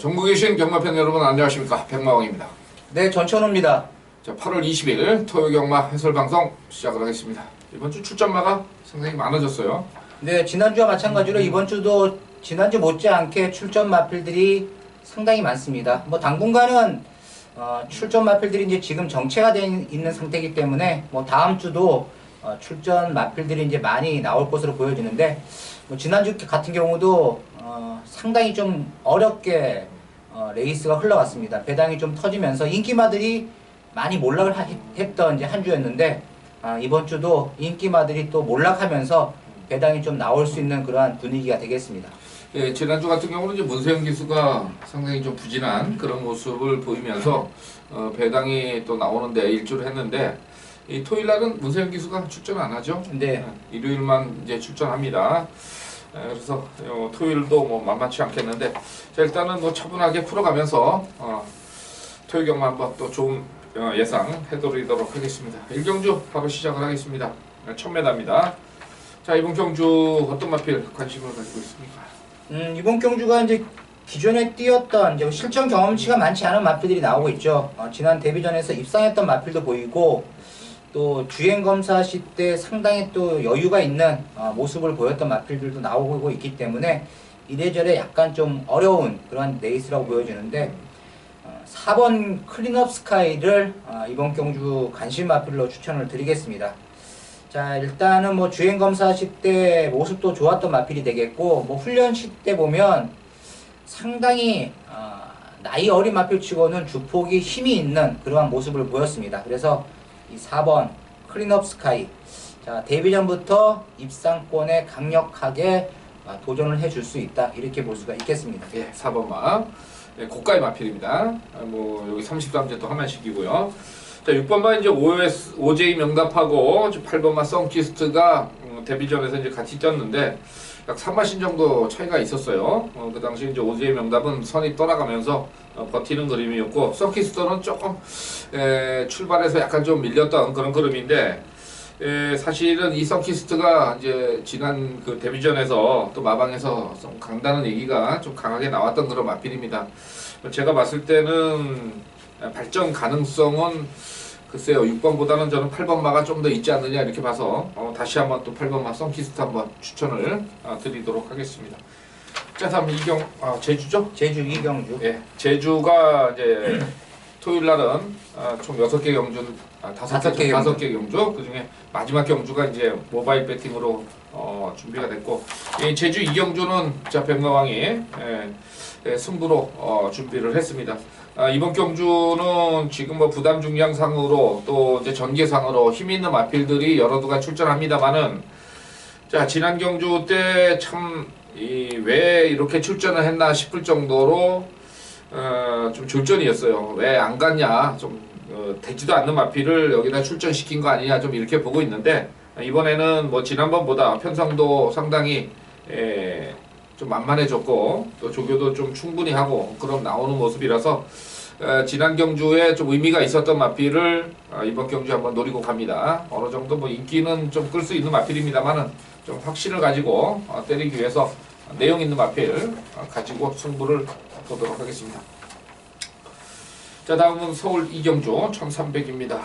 전국에 계신 경마팬 여러분 안녕하십니까, 백마왕입니다. 네, 전천호입니다. 자, 8월 20일 토요경마 해설방송 시작을 하겠습니다. 이번 주 출전마가 상당히 많아졌어요. 네, 지난주와 마찬가지로 이번 주도 지난주 못지않게 출전 마필들이 상당히 많습니다. 뭐 당분간은 출전 마필들이 이제 지금 정체가 돼 있는 상태이기 때문에 뭐 다음 주도 출전 마필들이 이제 많이 나올 것으로 보여지는데, 뭐 지난주 같은 경우도 상당히 좀 어렵게 레이스가 흘러갔습니다. 배당이 좀 터지면서 인기마들이 많이 몰락을 했던 이제 한 주였는데, 이번 주도 인기마들이 또 몰락하면서 배당이 좀 나올 수 있는 그러한 분위기가 되겠습니다. 예, 지난주 같은 경우는 이제 문세영 기수가 상당히 좀 부진한 그런 모습을 보이면서 배당이 또 나오는데 일주를 했는데, 이 토요일 날은 문세영 기수가 출전 안 하죠. 네. 일요일만 이제 출전합니다. 그래서 토요일도 뭐 만만치 않겠는데, 자, 일단은 뭐 차분하게 풀어가면서 토요일 경마 한번 또 좋은 예상 해드리도록 하겠습니다. 1경주 바로 시작을 하겠습니다. 1000m입니다. 자, 이번 경주 어떤 마필 관심을 가지고 있습니까? 이번 경주가 이제 기존에 뛰었던 이제 실전 경험치가 많지 않은 마필들이 나오고 있죠. 지난 데뷔전에서 입상했던 마필도 보이고, 또 주행 검사 시때 상당히 또 여유가 있는 모습을 보였던 마필들도 나오고 있기 때문에 이래저래 약간 좀 어려운 그런 레이스라고 보여지는데, 4번 클린업 스카이를 이번 경주 관심 마필로 추천을 드리겠습니다. 자, 일단은 뭐 주행 검사 시때 모습도 좋았던 마필이 되겠고, 뭐 훈련 시때 보면 상당히 나이 어린 마필치고는 주폭이 힘이 있는 그러한 모습을 보였습니다. 그래서 이 4번 클린업 스카이, 자, 데뷔전부터 입상권에 강력하게 도전을 해줄 수 있다, 이렇게 볼 수가 있겠습니다. 예, 4번마 고가의 마필입니다. 뭐 여기 33제 또 하만씩이고요. 자, 6번마 이제 OJ 명답하고 8번마 썬키스트가 데뷔전에서 이제 같이 뛰었는데 약 3마신 정도 차이가 있었어요. 그 당시 이제 OJ 명답은 선이 떠나가면서 버티는 그림이었고, 썬키스트는 조금 출발해서 약간 좀 밀렸던 그런 그림인데, 사실은 이 썬키스트가 이제 지난 그 데뷔전에서 또 마방에서 좀 강다는 얘기가 좀 강하게 나왔던 그런 마필입니다. 제가 봤을 때는 발전 가능성은 글쎄요, 6번보다는 저는 8번마가 좀 더 있지 않느냐 이렇게 봐서 다시 한번 또 8번마 썬키스트 한번 추천을 드리도록 하겠습니다. 자, 다음 제주죠? 제주 이경주. 예, 제주가 이제 토요일 날은 총 6개 경주, 5개 경주, 그 중에 마지막 경주가 이제 모바일 배팅으로 준비가 됐고, 이 제주 이경주는 자, 백마왕이 승부로 준비를 했습니다. 이번 경주는 지금 뭐 부담 중량상으로 또 이제 전개상으로 힘 있는 마필들이 여러 두가 출전합니다만은, 자, 지난 경주 때 참 왜 이렇게 출전을 했나 싶을 정도로 좀 졸전이었어요. 왜 안 갔냐, 좀 되지도 않는 마필을 여기다 출전시킨 거 아니냐, 좀 이렇게 보고 있는데, 이번에는 뭐 지난번보다 편성도 상당히 좀 만만해졌고, 또 조교도 좀 충분히 하고 그럼 나오는 모습이라서 지난 경주에 좀 의미가 있었던 마필을 이번 경주에 한번 노리고 갑니다. 어느 정도 뭐 인기는 좀 끌 수 있는 마필입니다만은 좀 확신을 가지고 때리기 위해서 내용 있는 마필 가지고 승부를 보도록 하겠습니다. 자, 다음은 서울 이경주 1300입니다.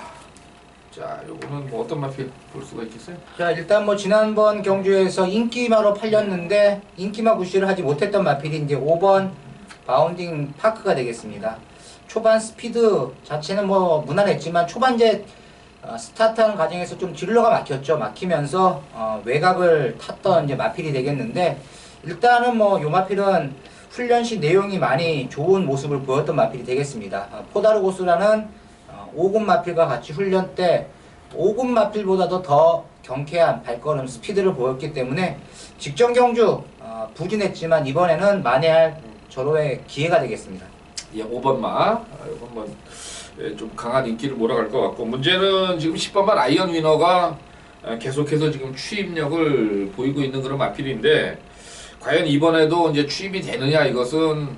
자, 요거는 뭐 어떤 마필 볼 수가 있겠어요? 자, 일단 뭐 지난번 경주에서 인기마로 팔렸는데 인기마 구실을 하지 못했던 마필이 이제 5번 바운딩 파크가 되겠습니다. 초반 스피드 자체는 뭐 무난했지만 초반제 스타트하는 과정에서 좀 딜러가 막히면서 외곽을 탔던 이제 마필이 되겠는데, 일단은 뭐 요 마필은 훈련 시 내용이 많이 좋은 모습을 보였던 마필이 되겠습니다. 포다르고스라는 5군 마필과 같이 훈련 때 5군 마필보다도 더 경쾌한 발걸음 스피드를 보였기 때문에 직전 경주 부진했지만 이번에는 만회할 절호의 기회가 되겠습니다. 예, 5번마 이건 뭐 좀 강한 인기를 몰아갈 것 같고, 문제는 지금 10번마 라이언 위너가 계속해서 지금 추입력을 보이고 있는 그런 마필인데, 과연 이번에도 이제 추입이 되느냐, 이것은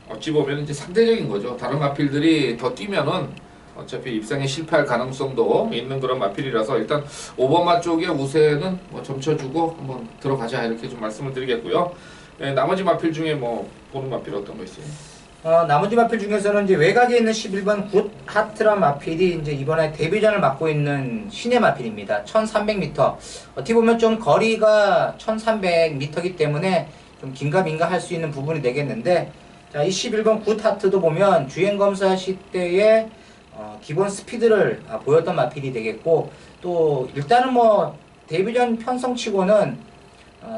어찌 보면 이제 상대적인 거죠. 다른 마필들이 더 뛰면은 어차피 입상에 실패할 가능성도 있는 그런 마필이라서 일단 5번마 쪽의 우세는 뭐 점쳐주고 한번 들어가자, 이렇게 좀 말씀을 드리겠고요. 나머지 마필 중에 뭐 보는 마필 어떤 거 있어요? 나머지 마필 중에서는 이제 외곽에 있는 11번 굿 하트란 마필이 이제 이번에 데뷔전을 맡고 있는 신의 마필입니다. 1300m. 어떻게 보면 좀 거리가 1300m이기 때문에 좀 긴가민가 할 수 있는 부분이 되겠는데, 자, 이 11번 굿 하트도 보면 주행 검사 시대에 기본 스피드를 보였던 마필이 되겠고, 또 일단은 뭐 데뷔전 편성치고는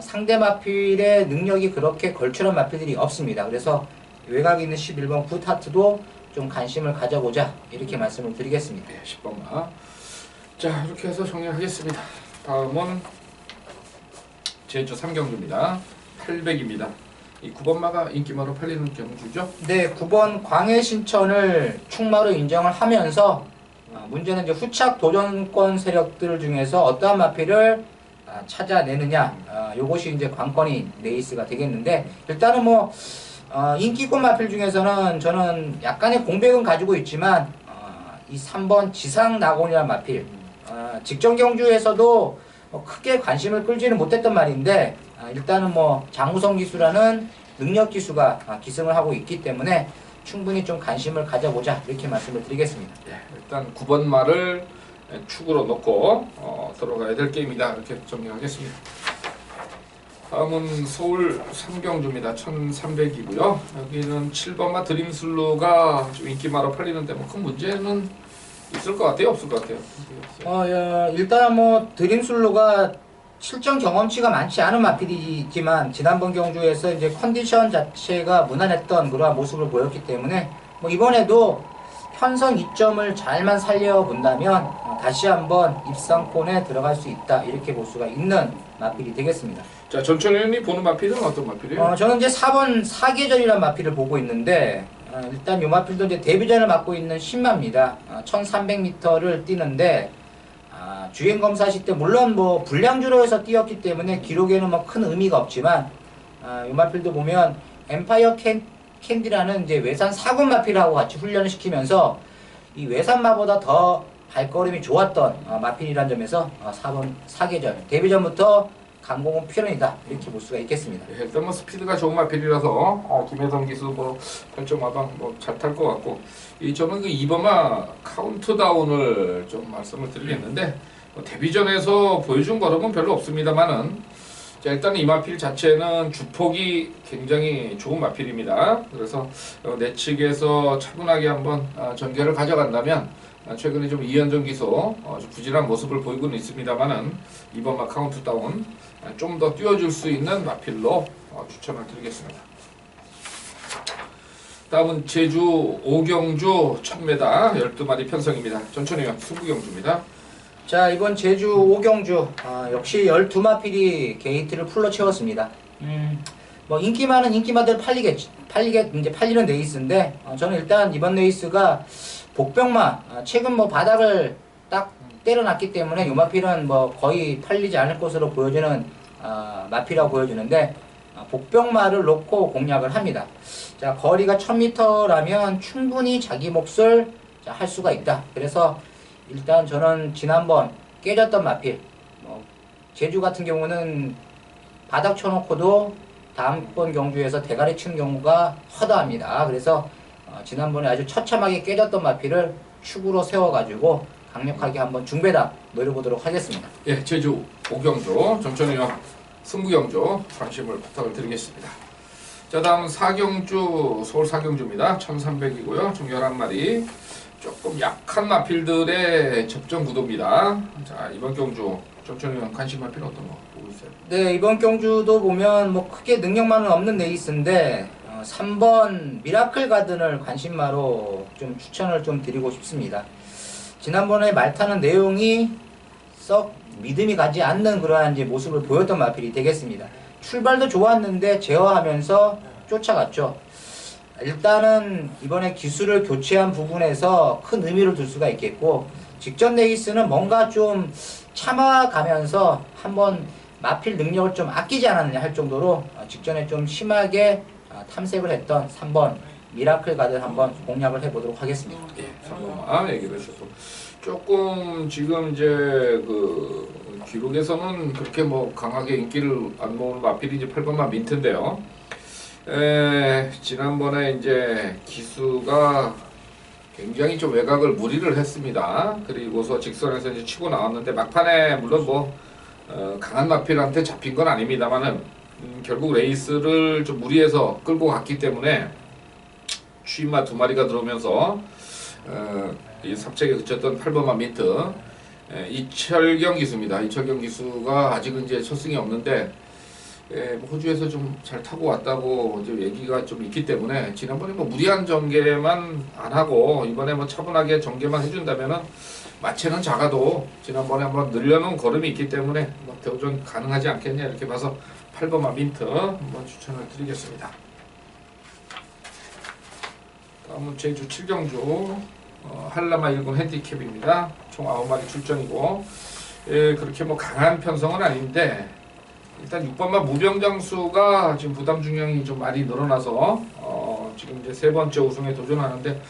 상대 마필의 능력이 그렇게 걸출한 마필들이 없습니다. 그래서 외곽에 있는 11번 굿 하트도 좀 관심을 가져보자, 이렇게 말씀을 드리겠습니다. 네, 10번마. 자, 이렇게 해서 정리하겠습니다. 다음은 제주 3경주입니다. 800입니다. 이 9번마가 인기마로 팔리는 경주죠? 네, 9번 광해 신천을 충마로 인정을 하면서 문제는 이제 후착 도전권 세력들 중에서 어떠한 마필을 찾아내느냐, 요것이 이제 관건인 레이스가 되겠는데, 일단은 뭐 인기권 마필 중에서는 저는 약간의 공백은 가지고 있지만 이 3번 지상 낙원이라는 마필, 직전 경주에서도 크게 관심을 끌지는 못했던 말인데, 일단은 뭐 장우성 기수라는 능력 기수가 기승을 하고 있기 때문에 충분히 좀 관심을 가져보자, 이렇게 말씀을 드리겠습니다. 네, 일단 9번 말을 축으로 놓고 들어가야 될 게임이다, 이렇게 정리하겠습니다. 다음은 서울 3경주입니다. 1300이고요. 여기는 7번마 드림슬루가 좀 인기마로 팔리는데 뭐 큰 문제는 있을 것 같아요? 없을 것 같아요? 일단 뭐 드림슬루가 실전 경험치가 많지 않은 마필이지만 지난번 경주에서 이제 컨디션 자체가 무난했던 그러한 모습을 보였기 때문에 뭐 이번에도 편성 이점을 잘만 살려본다면 다시 한번 입상권에 들어갈 수 있다, 이렇게 볼 수가 있는 마필이 되겠습니다. 자, 전천현이 보는 마필은 어떤 마필이에요? 저는 이제 4번 사계절이라는 마필을 보고 있는데, 일단 이 마필도 이제 데뷔전을 맡고 있는 신마입니다. 1300m를 뛰는데, 주행 검사 시때 물론 뭐 불량주로 해서 뛰었기 때문에 기록에는 뭐 큰 의미가 없지만, 이 마필도 보면 엠파이어 캔디라는 이제 외산 4군 마필하고 같이 훈련을 시키면서 이 외산마보다 더 발걸음이 좋았던 마필이라는 점에서 4번 사계절 데뷔전부터 강공은 필연이다, 이렇게 볼 수가 있겠습니다. 네, 일단 뭐 스피드가 좋은 마필이라서 김혜성 기수 뭐 8.5방 뭐 잘 탈 것 같고, 이 저는 그 2번마 카운트다운을 좀 말씀을 드리겠는데, 뭐 데뷔전에서 보여준 걸음은 별로 없습니다만은, 자, 일단 이 마필 자체는 주폭이 굉장히 좋은 마필입니다. 그래서 내 측에서 차분하게 한번 전개를 가져간다면, 최근에 좀 이현정 기수 좀 부진한 모습을 보이고는 있습니다만은, 이번 마 카운트다운 좀 더 띄워줄 수 있는 마필로 추천을 드리겠습니다. 다음은 제주 5경주 1000m 12마리 편성입니다. 전천히 승부경주입니다. 자, 이번 제주 5경주 역시 12마필이 게이트를 풀로 채웠습니다. 뭐 인기 많은 인기마들 이제 팔리는 레이스인데, 저는 일단 이번 레이스가 복병마 최근 뭐 바닥을 딱 때려놨기 때문에 이 마필은 뭐 거의 팔리지 않을 것으로 보여지는 마필이라고 보여지는데, 복병마를 놓고 공략을 합니다. 자, 거리가 1000m라면 충분히 자기 몫을 할 수가 있다. 그래서 일단 저는 지난번 깨졌던 마필, 제주 같은 경우는 바닥 쳐놓고도 다음번 경주에서 대가리 치는 경우가 허다합니다. 그래서 지난번에 아주 처참하게 깨졌던 마필을 축으로 세워가지고 강력하게 한번 중배당 노려보도록 하겠습니다. 예, 제주 5경주 전천이와 승부경주 관심을 부탁을 드리겠습니다. 자, 다음은 4경주 서울 4경주입니다. 1300이고요. 총 11마리. 조금 약한 마필들의 접전 구도입니다. 자, 이번 경주 전천이와 관심 마필 어떤 거 보고 있어요? 네, 이번 경주도 보면 뭐 크게 능력만은 없는 레이스인데 3번 미라클 가든을 관심마로 좀 추천을 좀 드리고 싶습니다. 지난번에 말 타는 내용이 썩 믿음이 가지 않는 그러한 이제 모습을 보였던 마필이 되겠습니다. 출발도 좋았는데 제어하면서 쫓아갔죠. 일단은 이번에 기술을 교체한 부분에서 큰 의미를 둘 수가 있겠고, 직전 레이스는 뭔가 좀 참아가면서 한번 마필 능력을 좀 아끼지 않았느냐 할 정도로 직전에 좀 심하게 탐색을 했던 3번 미라클 가든 한번 공략을 해보도록 하겠습니다. 예, 3번만 얘기를 하셨고, 조금 지금 이제 그 기록에서는 그렇게 뭐 강하게 인기를 안 모으는 마필이 이제 8번마 민트인데요. 지난번에 이제 기수가 굉장히 좀 외곽을 무리를 했습니다. 그리고서 직선에서 이제 치고 나왔는데 막판에 물론 강한 마필한테 잡힌 건 아닙니다만은 결국 레이스를 좀 무리해서 끌고 갔기 때문에 추임마 두 마리가 들어오면서 이 삽책에 그쳤던 8번마 미트 이철경 기수입니다. 이철경 기수가 아직은 이제 첫 승이 없는데 호주에서 좀 잘 타고 왔다고 이제 얘기가 좀 있기 때문에 지난번에 무리한 전개만 안 하고 이번에 차분하게 전개만 해준다면은 마체는 작아도 지난번에 한번 늘려놓은 걸음이 있기 때문에 대우전 가능하지 않겠냐 이렇게 봐서 8번마 민트 한번 추천을 드리겠습니다. 다음은 제주 7경주 한라마 1군 핸디캡입니다. 총 9마리 출전이고 그렇게 강한 편성은 아닌데 일단 6번마 무병장수가 지금 부담 중량이 좀 많이 늘어나서 지금 이제 세 번째 우승에 도전하는데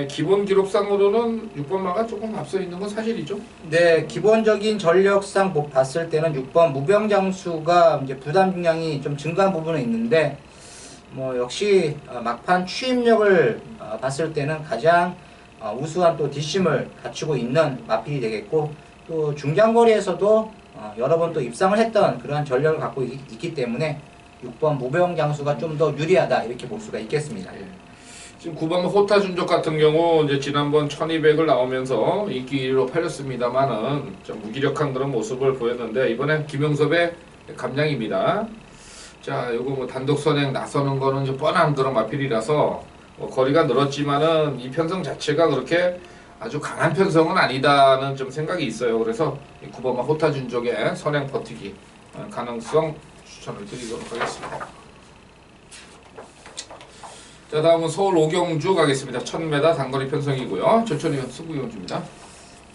기본 기록상으로는 6번마가 조금 앞서 있는 건 사실이죠. 네, 기본적인 전력상 봤을 때는 6번 무병장수가 이제 부담 중량이 좀 증가한 부분은 있는데 역시 막판 추임력을 봤을 때는 가장 우수한 또 뒷심을 갖추고 있는 마필이 되겠고 또 중장거리에서도 여러 번 또 입상을 했던 그러한 전력을 갖고 있기 때문에 6번 무병장수가 좀 더 유리하다 이렇게 볼 수가 있겠습니다. 예. 지금 9번 호타준족 같은 경우 이제 지난번 1200을 나오면서 인기 1위로 팔렸습니다만은 좀 무기력한 그런 모습을 보였는데 이번엔 김용섭의 감량입니다. 자, 요거 단독 선행 나서는 거는 좀 뻔한 그런 마필이라서 거리가 늘었지만은 이 편성 자체가 그렇게 아주 강한 편성은 아니다는 좀 생각이 있어요. 그래서 9번마 호타준족의 선행 버티기 가능성 추천을 드리도록 하겠습니다. 자, 다음은 서울 오경주 가겠습니다. 1000m 단거리 편성이고요. 조천이 승부경주입니다.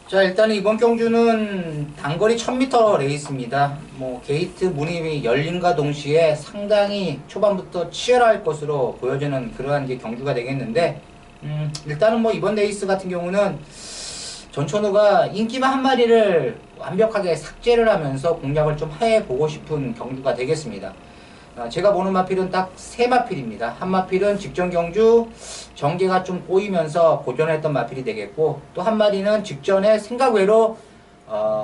자, 일단 이번 경주는 단거리 1000m 레이스입니다. 게이트 문이 열림과 동시에 상당히 초반부터 치열할 것으로 보여지는 그러한 이제 경주가 되겠는데 일단은 이번 레이스 같은 경우는 전천후가 인기마 한 마리를 완벽하게 삭제를 하면서 공략을 좀 해보고 싶은 경주가 되겠습니다. 제가 보는 마필은 딱 세 마필입니다. 한 마필은 직전 경주 전개가 좀 꼬이면서 고전했던 마필이 되겠고 또 한 마리는 직전에 생각 외로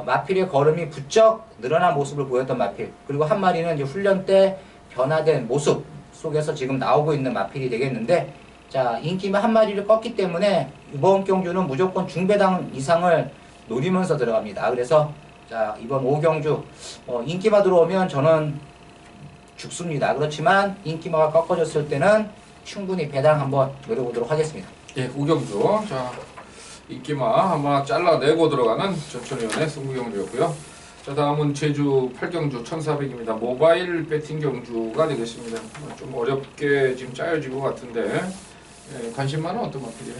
마필의 걸음이 부쩍 늘어난 모습을 보였던 마필, 그리고 한 마리는 이제 훈련 때 변화된 모습 속에서 지금 나오고 있는 마필이 되겠는데, 자, 인기마 한 마리를 껐기 때문에 이번 경주는 무조건 중배당 이상을 노리면서 들어갑니다. 그래서 자, 이번 5경주 인기마 들어오면 저는 죽습니다. 그렇지만 인기마가 꺾어졌을 때는 충분히 배당 한번 노려보도록 하겠습니다. 예, 5경주. 자, 인기마 한번 잘라내고 들어가는 전천위원의 승부경주였고요. 자, 다음은 제주 8경주 1400입니다. 모바일 배팅 경주가 되겠습니다. 좀 어렵게 지금 짜여진 것 같은데 관심만은 어떤 마필이에요?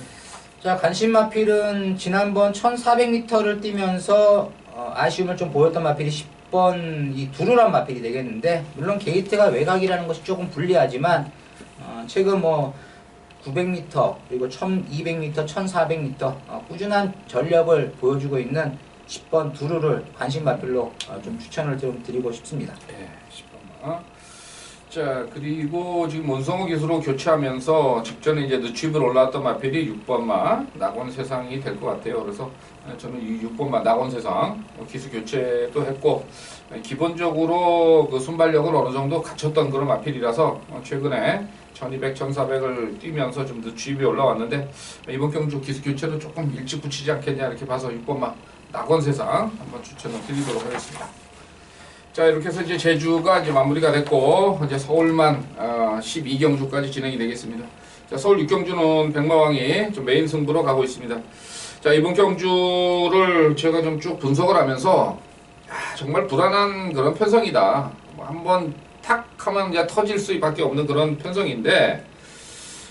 자, 관심 마필은 지난번 1400m를 뛰면서 아쉬움을 좀 보였던 마필이 10번 이 두루란 마필이 되겠는데, 물론 게이트가 외곽이라는 것이 조금 불리하지만 최근 900m 그리고 1200m, 1400m 꾸준한 전력을 보여주고 있는 10번 두루를 관심 마필로 좀 추천을 좀 드리고 싶습니다. 네, 10번만. 자, 그리고 지금 문성호 기수로 교체하면서 직전에 이제 늦추입을 올라왔던 마필이 6번마 낙원세상이 될 것 같아요. 그래서 저는 이 6번마 낙원세상 기수 교체도 했고, 기본적으로 그 순발력을 어느 정도 갖췄던 그런 마필이라서 최근에 1200, 1400을 뛰면서 좀 늦추입이 올라왔는데 이번 경주 기수 교체도 조금 일찍 붙이지 않겠냐 이렇게 봐서 6번마 낙원세상 한번 추천을 드리도록 하겠습니다. 자, 이렇게 해서 이제 제주가 이제 마무리가 됐고 이제 서울만 12경주까지 진행이 되겠습니다. 자, 서울 6경주는 백마왕이 좀 메인 승부로 가고 있습니다. 자, 이번 경주를 제가 좀 쭉 분석을 하면서 정말 불안한 그런 편성이다. 한번 탁 하면 이제 터질 수밖에 없는 그런 편성인데,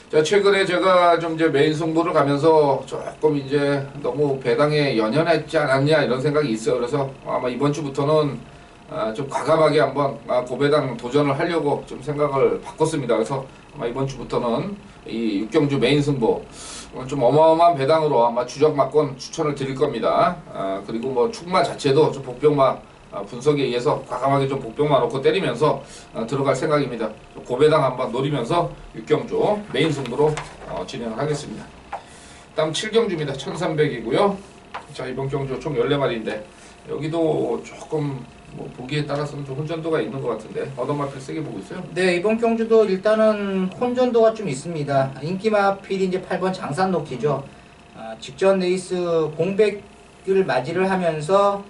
자, 최근에 제가 좀 이제 메인 승부를 가면서 조금 이제 너무 배당에 연연했지 않았냐 이런 생각이 있어요. 그래서 아마 이번 주부터는 좀 과감하게 한번 고배당 도전을 하려고 좀 생각을 바꿨습니다. 그래서 아마 이번 주부터는 이 6경주 메인 승부 좀 어마어마한 배당으로 아마 주적 막권 추천을 드릴 겁니다. 그리고 축마 자체도 좀 복병마 분석에 의해서 과감하게 좀 복병만 놓고 때리면서 들어갈 생각입니다. 고배당 한번 노리면서 6경주 메인 승부로 진행을 하겠습니다. 다음 7경주입니다. 1300이고요. 자, 이번 경주 총 14마리인데 여기도 조금 뭐 보기에 따라서는 좀 혼전도가 있는 것 같은데 어떤 마필 세게 보고 있어요? 네, 이번 경주도 일단은 혼전도가 좀 있습니다. 인기 마필이 이제 8번 장산노키죠. 직전 레이스 공백을 맞이를 하면서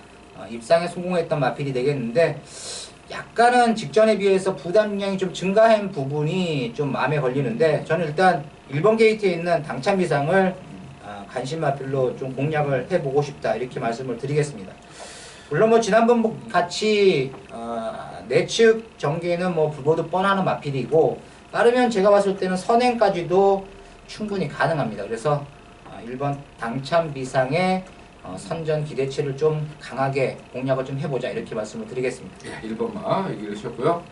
입상에 성공했던 마필이 되겠는데 약간은 직전에 비해서 부담량이 좀 증가한 부분이 좀 마음에 걸리는데 저는 일단 1번 게이트에 있는 당찬비상을 간신 마필로 좀 공략을 해보고 싶다 이렇게 말씀을 드리겠습니다. 물론 뭐 지난번 같이 내측 전개는 뭐 불보듯 뻔하는 마필이고 빠르면 제가 봤을 때는 선행까지도 충분히 가능합니다. 그래서 1번 당찬비상의 선전 기대치를 좀 강하게 공략을 좀 해보자 이렇게 말씀을 드리겠습니다. 예, 1번마 얘기를 하셨고요.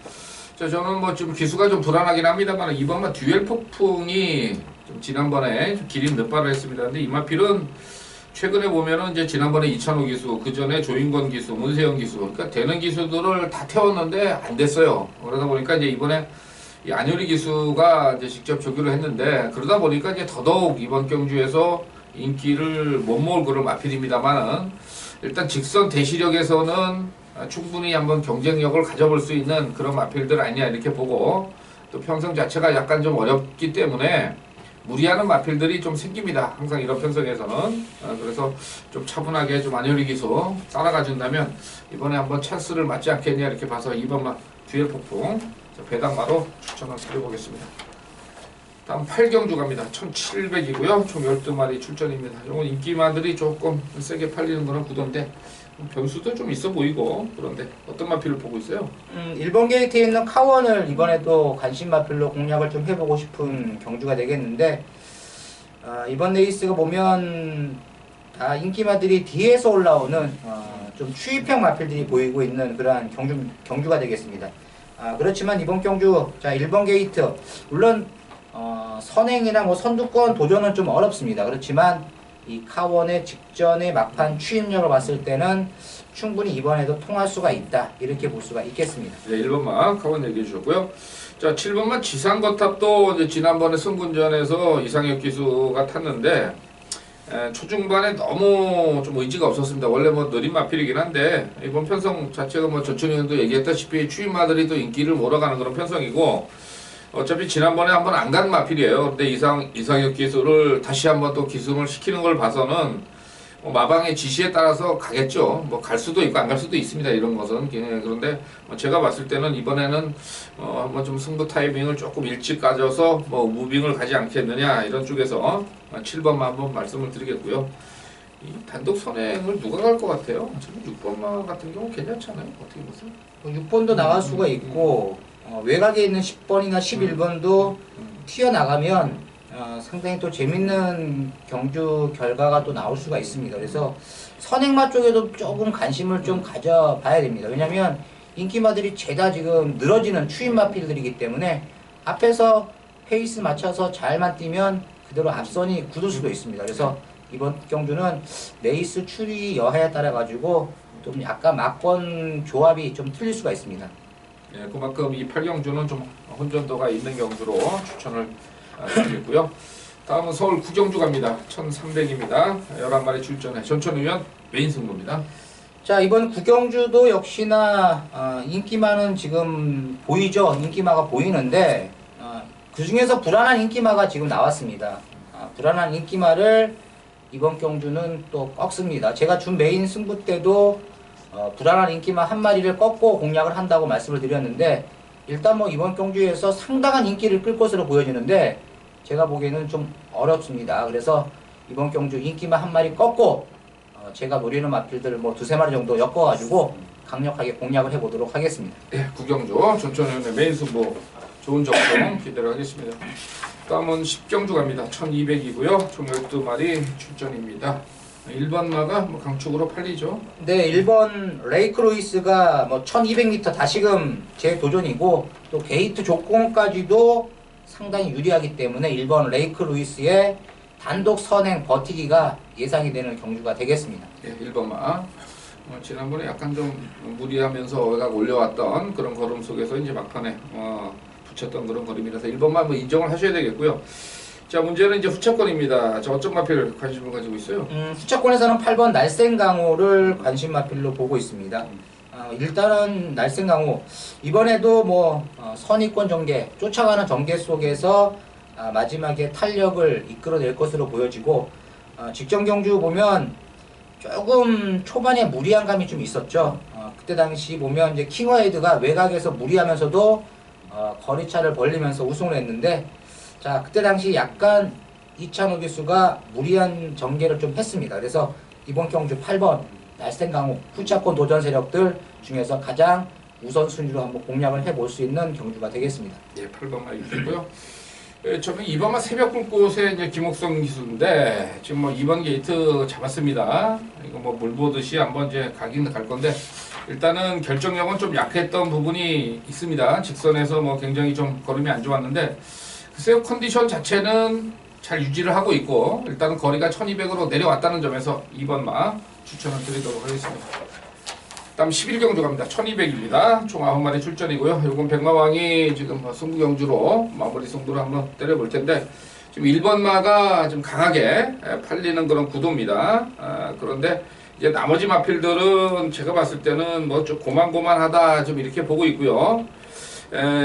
자, 저는 뭐 좀 기수가 좀 불안하긴 합니다만 2번마 듀얼 폭풍이 좀 지난번에 좀 기린 늦발을 했습니다. 근데 이 마필은 최근에 보면은 이제 지난번에 이찬호 기수, 그 전에 조인권 기수, 문세영 기수, 그러니까 되는 기수들을 다 태웠는데 안 됐어요. 그러다 보니까 이제 이번에 이 안효리 기수가 이제 직접 조교를 했는데 그러다 보니까 이제 더더욱 이번 경주에서 인기를 못 모을 그런 마필입니다만은 일단 직선 대시력에서는 충분히 한번 경쟁력을 가져볼 수 있는 그런 마필들 아니냐 이렇게 보고 또 편성 자체가 약간 좀 어렵기 때문에 무리하는 마필들이 좀 생깁니다. 항상 이런 편성에서는. 그래서 좀 차분하게 좀 안효리 기수 따라가 준다면 이번에 한번 찬스를 맞지 않겠냐 이렇게 봐서 2번마 듀얼 폭풍 배당마로 추천을 드려보겠습니다. 다음 8경주 갑니다. 1700이고요. 총 12마리 출전입니다. 이건 인기마들이 조금 세게 팔리는 거는 구도인데 변수도 좀 있어 보이고 그런데 어떤 마필을 보고 있어요? 1번 게이트에 있는 카원을 이번에도 간신 마필로 공략을 좀 해보고 싶은 경주가 되겠는데 이번 레이스가 보면 다 인기마들이 뒤에서 올라오는 좀 추입형 마필들이 보이고 있는 그러한 경주가 되겠습니다. 그렇지만 이번 경주 자 1번 게이트 물론 선행이나 뭐 선두권 도전은 좀 어렵습니다. 그렇지만 이 카원의 직전의 막판 추임력을 봤을 때는 충분히 이번에도 통할 수가 있다 이렇게 볼 수가 있겠습니다. 네, 1번만 카원 얘기해 주셨고요. 자, 7번만 지상거탑도 이제 지난번에 승군전에서 이상혁 기수가 탔는데 초중반에 너무 좀 의지가 없었습니다. 원래 뭐 느린 마필이긴 한데 이번 편성 자체가 뭐 전춘희 형도 얘기했다시피 추임마들이 또 인기를 몰아가는 그런 편성이고 어차피 지난번에 한번 안 간 마필이에요. 근데 이상혁 기수를 다시 한번 또 기승을 시키는 걸 봐서는 마방의 지시에 따라서 가겠죠. 뭐 갈 수도 있고 안 갈 수도 있습니다. 이런 것은. 그런데 제가 봤을 때는 이번에는 한번 좀 승부 타이밍을 조금 일찍 가져서 뭐 무빙을 가지 않겠느냐 이런 쪽에서 7번만 한번 말씀을 드리겠고요. 이 단독 선행을 누가 갈 것 같아요? 지금 6번만 같은 경우 괜찮잖아요. 어떻게 보세요? 6번도 나갈 수가 있고 외곽에 있는 10번이나 11번도 튀어나가면 상당히 또 재밌는 경주 결과가 또 나올 수가 있습니다. 그래서 선행마 쪽에도 조금 관심을 좀 가져봐야 됩니다. 왜냐면 인기마들이 죄다 지금 늘어지는 추임마필들이기 때문에 앞에서 페이스 맞춰서 잘만 뛰면 그대로 앞선이 굳을 수도 있습니다. 그래서 이번 경주는 레이스 추리 여하에 따라 가지고 좀 약간 막권 조합이 좀 틀릴 수가 있습니다. 네, 그만큼 이 8경주는 좀 혼전도가 있는 경주로 추천을 드리겠고요. 다음은 서울 구경주 갑니다. 1300입니다. 11마리 출전해 전천의원 메인 승부입니다. 자, 이번 구경주도 역시나 인기마는 지금 보이죠. 인기마가 보이는데 그 중에서 불안한 인기마가 지금 나왔습니다. 불안한 인기마를 이번 경주는 또 꺾습니다. 제가 준 메인 승부 때도 불안한 인기마 한 마리를 꺾고 공략을 한다고 말씀을 드렸는데 일단 뭐 이번 경주에서 상당한 인기를 끌 것으로 보여지는데 제가 보기에는 좀 어렵습니다. 그래서 이번 경주 인기마 한 마리 꺾고 제가 노리는 마필들 뭐 두세 마리 정도 엮어가지고 강력하게 공략을 해보도록 하겠습니다. 네, 구경주 전천의원의 메인 승부 좋은 접종 기대를 하겠습니다. 다음은 10경주 갑니다. 1200이고요. 총 12마리 출전입니다. 1번마가 뭐 강축으로 팔리죠. 네, 1번 레이크 로이스가 뭐 1200m 다시금 재도전이고 또 게이트 조건까지도 상당히 유리하기 때문에 1번 레이크 루이스의 단독 선행 버티기가 예상이 되는 경주가 되겠습니다. 네, 1번마. 지난번에 약간 좀 무리하면서 외곽 올려왔던 그런 걸음 속에서 이제 막판에 붙였던 그런 걸음이라서 1번만 뭐 인정을 하셔야 되겠고요. 자, 문제는 이제 후차권입니다. 자, 어떤 마필 관심을 가지고 있어요? 후차권에서는 8번 날쌘강호를 관심 마필로 보고 있습니다. 일단은 날쌘강호 이번에도 뭐 선의권 전개 쫓아가는 전개 속에서 마지막에 탄력을 이끌어낼 것으로 보여지고 직전 경주 보면 조금 초반에 무리한 감이 좀 있었죠. 그때 당시 보면 이제 킹어헤드가 외곽에서 무리하면서도 거리차를 벌리면서 우승을 했는데, 자 그때 당시 약간 이찬호 기수가 무리한 전개를 좀 했습니다. 그래서 이번 경주 8번 날쌘강호 후차권 도전 세력들 중에서 가장 우선순위로 한번 공략을 해볼 수 있는 경주가 되겠습니다. 예, 8번만 있고요. 저는 2번만 새벽 불꽃의 이제 김옥성 기수인데 지금 뭐 2번 게이트 잡았습니다. 이거 뭐 물 보듯이 한번 이제 가긴 갈 건데 일단은 결정력은 좀 약했던 부분이 있습니다. 직선에서 뭐 굉장히 좀 걸음이 안 좋았는데 글쎄요, 컨디션 자체는 잘 유지를 하고 있고 일단은 거리가 1200으로 내려왔다는 점에서 2번마 추천을 드리도록 하겠습니다. 다음 11경주 갑니다. 1200입니다. 총 9마리 출전이고요. 요건 백마왕이 지금 승부경주로 마무리 승부를 한번 때려볼 텐데 지금 1번마가 좀 강하게 팔리는 그런 구도입니다. 그런데 이제 나머지 마필들은 제가 봤을 때는 뭐 좀 고만고만하다 좀 이렇게 보고 있고요.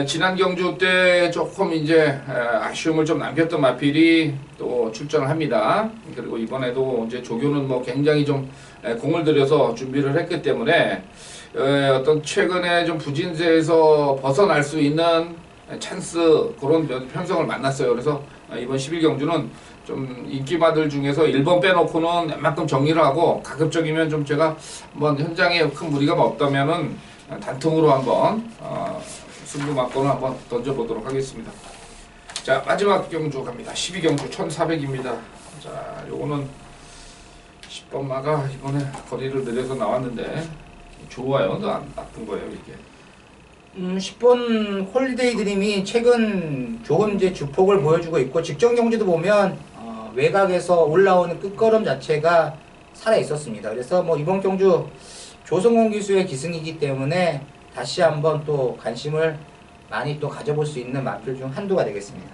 지난 경주 때 조금 이제 아쉬움을 좀 남겼던 마필이 또 출전을 합니다. 그리고 이번에도 이제 조교는 뭐 굉장히 좀 공을 들여서 준비를 했기 때문에 어떤 최근에 좀 부진세에서 벗어날 수 있는 찬스 그런 편성을 만났어요. 그래서 이번 11경주는 좀 인기마들 중에서 1번 빼놓고는 웬만큼 정리를 하고 가급적이면 좀 제가 한번 현장에 큰 무리가 없다면은 단통으로 한번 승부 막건을 한번 던져보도록 하겠습니다. 자, 마지막 경주 갑니다. 12경주 1400입니다. 자, 요거는 10번마가 이번에 거리를 늘려서 나왔는데 좋아요. 나쁜 거예요, 이게. 10번 홀리데이 드림이 최근 좋은 이제 주폭을 보여주고 있고 직전 경주도 보면 외곽에서 올라오는 끝걸음 자체가 살아 있었습니다. 그래서 뭐 이번 경주 조성공 기수의 기승이기 때문에 다시 한번 또 관심을 많이 또 가져볼 수 있는 마필 중 한두가 되겠습니다.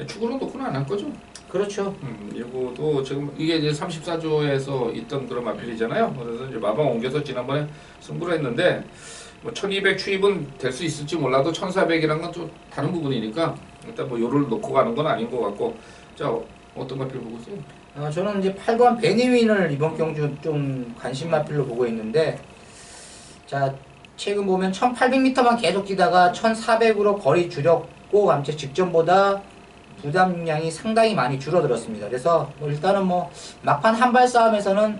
축으로 놓고는 안 할 거죠? 그렇죠. 이거도 지금 이게 이제 34조에서 있던 그런 마필이잖아요. 그래서 이제 마방 옮겨서 지난번에 승부를 했는데 뭐 1200 추입은 될 수 있을지 몰라도 1400이란 건 좀 다른 부분이니까 일단 뭐 요를 놓고 가는 건 아닌 것 같고. 자, 어떤 마필 보고 있어요? 저는 이제 8번 베니윈을 이번 경주 좀 관심 마필로 보고 있는데, 자 최근 보면 1800m만 계속 뛰다가 1400으로 거리 줄였고 아무튼 직전보다 부담량이 상당히 많이 줄어들었습니다. 그래서 뭐 일단은 뭐 막판 한발 싸움에서는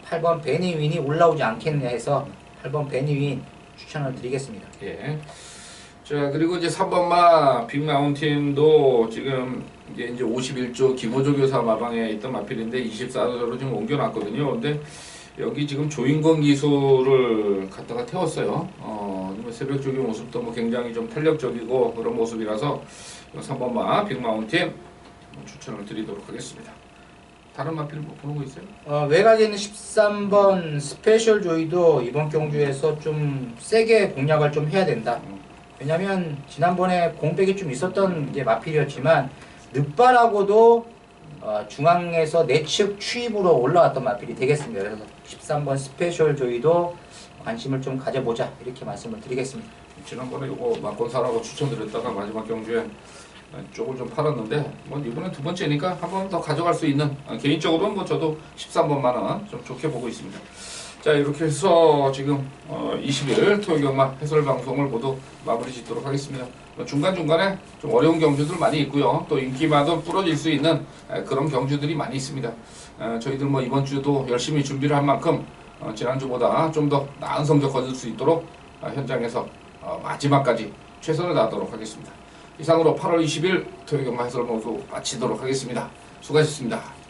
8번 베니윈이 올라오지 않겠냐 해서 8번 베니윈 추천을 드리겠습니다. 예. 자, 그리고 이제 3번마 빅마운틴도 지금 이제 51조 김호조 교사 마방에 있던 마필인데 24조로 지금 옮겨놨거든요. 근데 여기 지금 조인권 기수를 갖다가 태웠어요. 새벽 조기 모습도 뭐 굉장히 좀 탄력적이고 그런 모습이라서 3번마 빅마운틴 추천을 드리도록 하겠습니다. 다른 마필 뭐 보는 거 있어요? 외곽에 있는 13번 스페셜 조이도 이번 경주에서 좀 세게 공략을 좀 해야 된다. 왜냐면 지난번에 공백이 좀 있었던 이제 마필이었지만 늑발하고도 중앙에서 내측 추입으로 올라왔던 마필이 되겠습니다. 그래서 13번 스페셜 조이도 관심을 좀 가져보자 이렇게 말씀을 드리겠습니다. 지난번에 이거 막권사라고 추천드렸다가 마지막 경주에 쪽을 좀 팔았는데 뭐 이번엔 두 번째니까 한 번 더 가져갈 수 있는 개인적으로는 뭐 저도 13번만은 좀 좋게 보고 있습니다. 자, 이렇게 해서 지금 20일 토요경마 해설 방송을 모두 마무리 짓도록 하겠습니다. 중간중간에 좀 어려운 경주들 많이 있고요. 또 인기마도 부러질 수 있는 그런 경주들이 많이 있습니다. 저희들 뭐 이번 주도 열심히 준비를 한 만큼 지난주보다 좀 더 나은 성적 거둘 수 있도록 현장에서 마지막까지 최선을 다하도록 하겠습니다. 이상으로 8월 20일 토요경마 해설 방송 마치도록 하겠습니다. 수고하셨습니다.